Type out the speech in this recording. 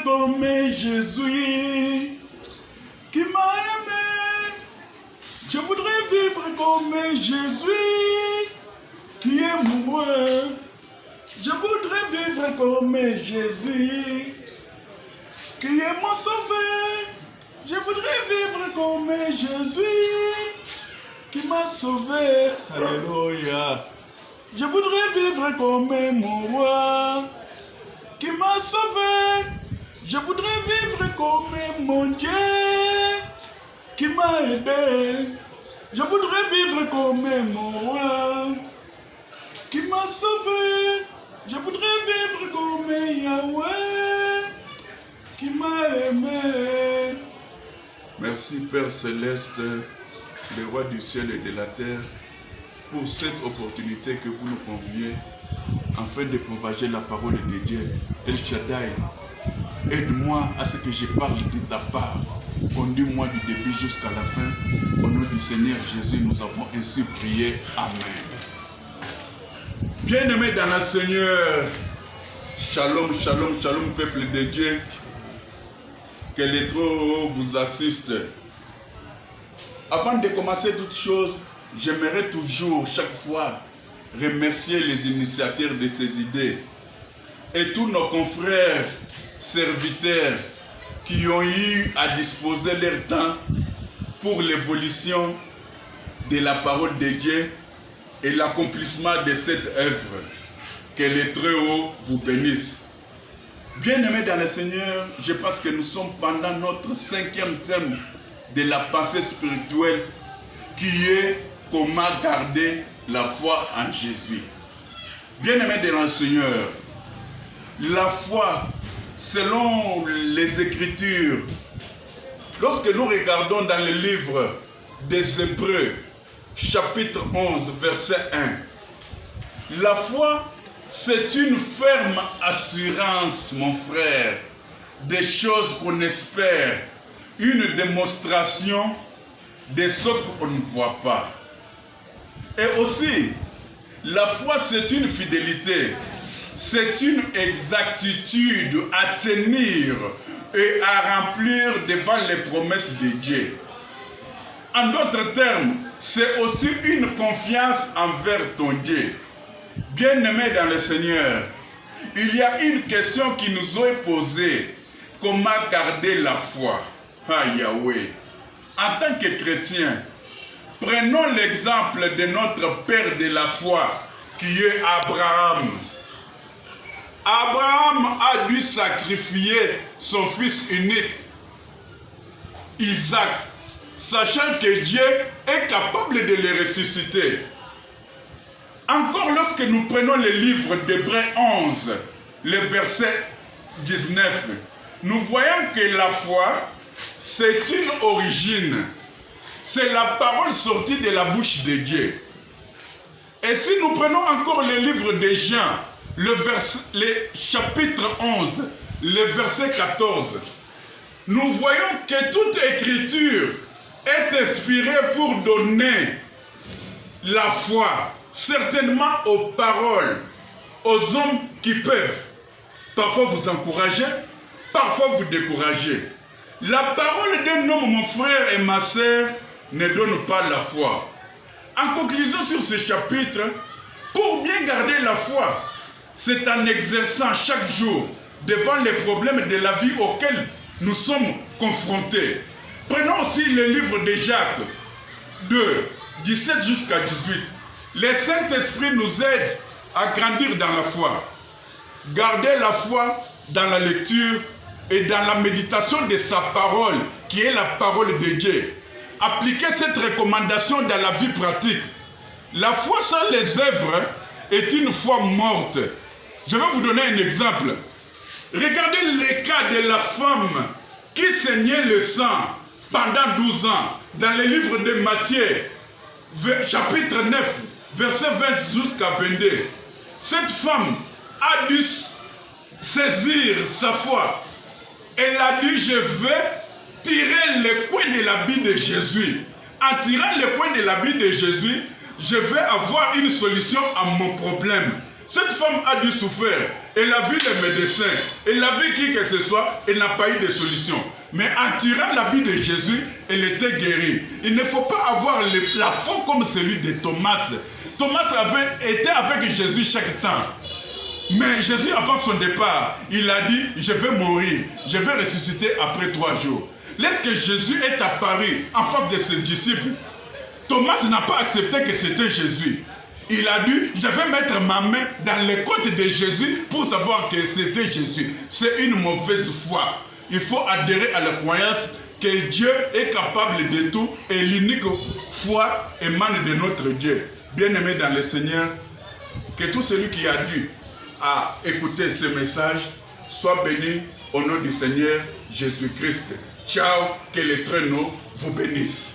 vivre comme Jésus qui m'a aimé. Je voudrais vivre comme Jésus qui est mourant. Je voudrais vivre comme Jésus qui est mon sauveur. Je voudrais vivre comme Jésus qui m'a sauvé. Alléluia. Je voudrais vivre comme mon roi qui m'a sauvé. Je voudrais vivre comme mon Dieu qui m'a aidé. Je voudrais vivre comme mon roi qui m'a sauvé. Je voudrais vivre comme Yahweh qui m'a aimé. Merci Père Céleste, le roi du ciel et de la terre, pour cette opportunité que vous nous conviez afin de propager la parole de Dieu. El Shaddai, aide-moi à ce que je parle de ta part. Conduis-moi du début jusqu'à la fin. Au nom du Seigneur Jésus, nous avons ainsi prié. Amen. Bien-aimés dans le Seigneur, shalom, shalom, shalom, peuple de Dieu. Que les trop vous assistent. Avant de commencer toute chose, j'aimerais toujours, chaque fois, remercier les initiateurs de ces idées et tous nos confrères, serviteurs qui ont eu à disposer leur temps pour l'évolution de la parole de Dieu et l'accomplissement de cette œuvre. Que les Très-Hauts vous bénissent. Bien-aimés dans le Seigneur, je pense que nous sommes pendant notre 5e thème de la pensée spirituelle qui est comment garder la foi en Jésus. Bien-aimés dans le Seigneur, la foi, selon les Écritures, lorsque nous regardons dans le livre des Hébreux, chapitre 11, verset 1, la foi, c'est une ferme assurance, mon frère, des choses qu'on espère, une démonstration de ce qu'on ne voit pas. Et aussi, la foi, c'est une fidélité, c'est une exactitude à tenir et à remplir devant les promesses de Dieu. En d'autres termes, c'est aussi une confiance envers ton Dieu. Bien-aimés dans le Seigneur, il y a une question qui nous est posée. Comment garder la foi? Ah Yahweh. En tant que chrétien, prenons l'exemple de notre père de la foi, qui est Abraham. Abraham a dû sacrifier son fils unique, Isaac, sachant que Dieu est capable de le ressusciter. Encore lorsque nous prenons le livre d'Hébreux 11, le verset 19, nous voyons que la foi, c'est une origine. C'est la parole sortie de la bouche de Dieu. Et si nous prenons encore le livre de Jean, le chapitre 11, le verset 14, nous voyons que toute écriture est inspirée pour donner la foi, certainement aux paroles, aux hommes qui peuvent parfois vous encourager, parfois vous décourager. La parole d'un homme, mon frère et ma sœur, ne donne pas la foi. En conclusion sur ce chapitre, pour bien garder la foi, c'est en exerçant chaque jour devant les problèmes de la vie auxquels nous sommes confrontés. Prenons aussi le livre de Jacques 2, 17 jusqu'à 18. Le Saint-Esprit nous aide à grandir dans la foi. Garder la foi dans la lecture et dans la méditation de sa parole, qui est la parole de Dieu. Appliquer cette recommandation dans la vie pratique. La foi sans les œuvres est une foi morte. Je vais vous donner un exemple. Regardez le cas de la femme qui saignait le sang pendant 12 ans dans le livre de Matthieu, chapitre 9, verset 20 jusqu'à 22. Cette femme a dû saisir sa foi. Elle a dit, je vais tirer le coin de l'habit de Jésus. En tirant le coin de l'habit de Jésus, je vais avoir une solution à mon problème. Cette femme a dû souffrir. Elle a vu les médecins, elle a vu qui que ce soit, elle n'a pas eu de solution. Mais en tirant l'habit de Jésus, elle était guérie. Il ne faut pas avoir la foi comme celui de Thomas. Thomas était avec Jésus chaque temps. Mais Jésus, avant son départ, il a dit, je vais mourir, je vais ressusciter après 3 jours. Lorsque Jésus est apparu en face de ses disciples, Thomas n'a pas accepté que c'était Jésus. Il a dit, je vais mettre ma main dans les côtes de Jésus pour savoir que c'était Jésus. C'est une mauvaise foi. Il faut adhérer à la croyance que Dieu est capable de tout et l'unique foi émane de notre Dieu. Bien-aimé dans le Seigneur, que tout celui qui a dû écouter ce message soit béni au nom du Seigneur Jésus-Christ. Ciao, que l'Éternel vous bénisse.